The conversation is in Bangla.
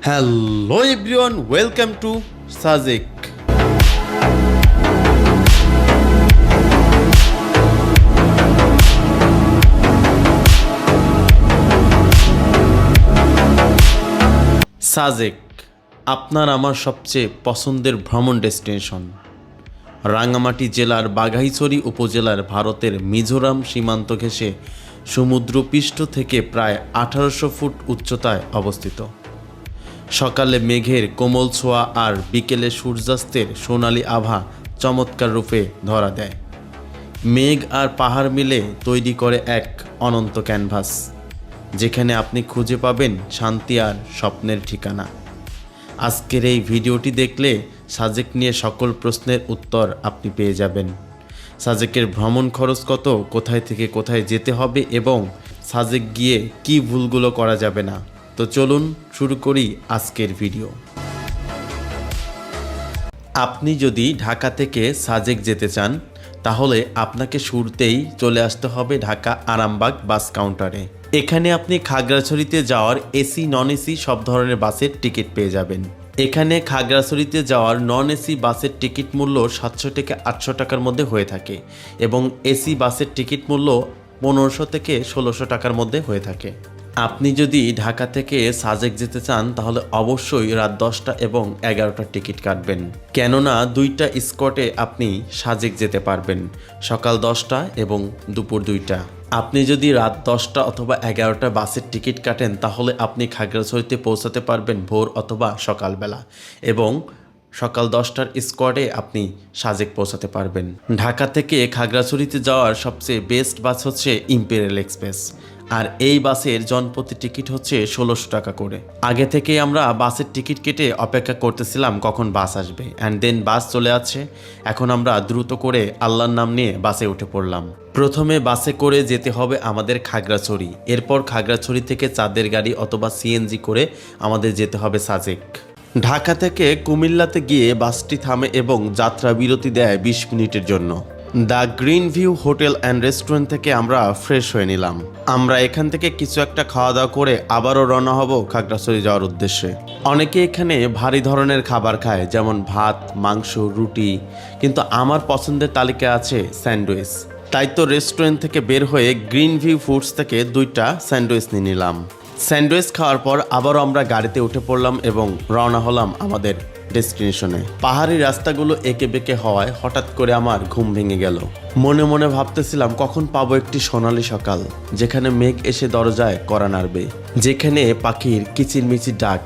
Hello everyone, welcome to Sajek. Sajek আপনার আমার সবচেয়ে পছন্দের ভ্রমণ ডেস্টিনেশন। রাঙ্গামাটি জেলার বাঘাইছড়ি উপজেলার ভারতের মিজোরাম সীমান্ত ঘেঁষে সমুদ্রপৃষ্ঠ থেকে প্রায় 1800 ফুট উচ্চতায় অবস্থিত। সকালে মেঘের কোমল ছোঁয়া আর বিকেলে সূর্যাস্তের সোনালি আভা চমৎকার রূপে ধরা দেয়। মেঘ আর পাহাড় মিলে তৈরি করে এক অনন্ত ক্যানভাস, যেখানে আপনি খুঁজে পাবেন শান্তি আর স্বপ্নের ঠিকানা। আজকের এই ভিডিওটি দেখলে সাজেক নিয়ে সকল প্রশ্নের উত্তর আপনি পেয়ে যাবেন। সাজেকের ভ্রমণ খরচ কত, কোথায় থেকে কোথায় যেতে হবে এবং সাজেক গিয়ে কী ভুলগুলো করা যাবে না। তো চলুন শুরু করি আজকের ভিডিও। আপনি যদি ঢাকা থেকে সাজেক যেতে চান তাহলে আপনাকে শুরুতেই চলে আসতে হবে ঢাকা আরামবাগ বাস কাউন্টারে। এখানে আপনি খাগড়াছড়িতে যাওয়ার এসি নন এসি সব ধরনের বাসের টিকিট পেয়ে যাবেন। এখানে খাগড়াছড়িতে যাওয়ার নন এসি বাসের টিকিট মূল্য 700 থেকে 800 টাকার মধ্যে হয়ে থাকে এবং এসি বাসের টিকিট মূল্য 1500 থেকে 1600 টাকার মধ্যে হয়ে থাকে। আপনি যদি ঢাকা থেকে সাজেক যেতে চান তাহলে অবশ্যই রাত 10টা এবং 11টার টিকিট কাটবেন, কেননা দুইটা স্কটে আপনি সাজেক যেতে পারবেন, সকাল 10টা এবং দুপুর 2টা। আপনি যদি রাত 10টা অথবা 11টা বাসের টিকিট কাটেন তাহলে আপনি খাগড়াছড়িতে পৌঁছাতে পারবেন ভোর অথবা সকালবেলা এবং সকাল 10টার স্কোয়াডে আপনি সাজেক পৌঁছাতে পারবেন। ঢাকা থেকে খাগড়াছড়িতে যাওয়ার সবচেয়ে বেস্ট বাস হচ্ছে ইম্পেরিয়াল এক্সপ্রেস, আর এই বাসের জনপ্রতি টিকিট হচ্ছে 1600 টাকা করে। আগে থেকে আমরা বাসের টিকিট কেটে অপেক্ষা করতেছিলাম কখন বাস আসবে, অ্যান্ড দেন বাস চলে আসছে। এখন আমরা দ্রুত করে আল্লাহর নাম নিয়ে বাসে উঠে পড়লাম। প্রথমে বাসে করে যেতে হবে আমাদের খাগড়াছড়ি, এরপর খাগড়াছড়ি থেকে চাঁদের গাড়ি অথবা সিএনজি করে আমাদের যেতে হবে সাজেক। ঢাকা থেকে কুমিল্লাতে গিয়ে বাসটি থামে এবং যাত্রা বিরতি দেয় 20 মিনিটের জন্য। The green view hotel and restaurant থেকে আমরা ফ্রেশ হয়ে নিলাম। আমরা এখান থেকে কিছু একটা খাওয়া দাওয়া করে আবারও রওনা হব খাগড়াছড়ি যাওয়ার উদ্দেশ্যে। অনেকে এখানে ভারী ধরনের খাবার খায়, যেমন ভাত, মাংস, রুটি, কিন্তু আমার পছন্দের তালিকা আছে স্যান্ডউইচ। তাই তো রেস্টুরেন্ট থেকে বের হয়ে গ্রিন ভিউ ফুডস থেকে 2টা স্যান্ডউইচ নিয়ে নিলাম। স্যান্ডউইচ খাওয়ার পর আবারও আমরা গাড়িতে উঠে পড়লাম এবং রওনা হলাম আমাদের ডেস্টিনেশনে। পাহাড়ি রাস্তাগুলো এঁকে বেঁকে হওয়ায় হঠাৎ করে আমার ঘুম ভেঙে গেল। মনে মনে ভাবতেছিলাম কখন পাবো একটি সোনালি সকাল, যেখানে মেঘ এসে দরজায় কড়া নাড়বে, যেখানে পাখির কিচিরমিচির ডাক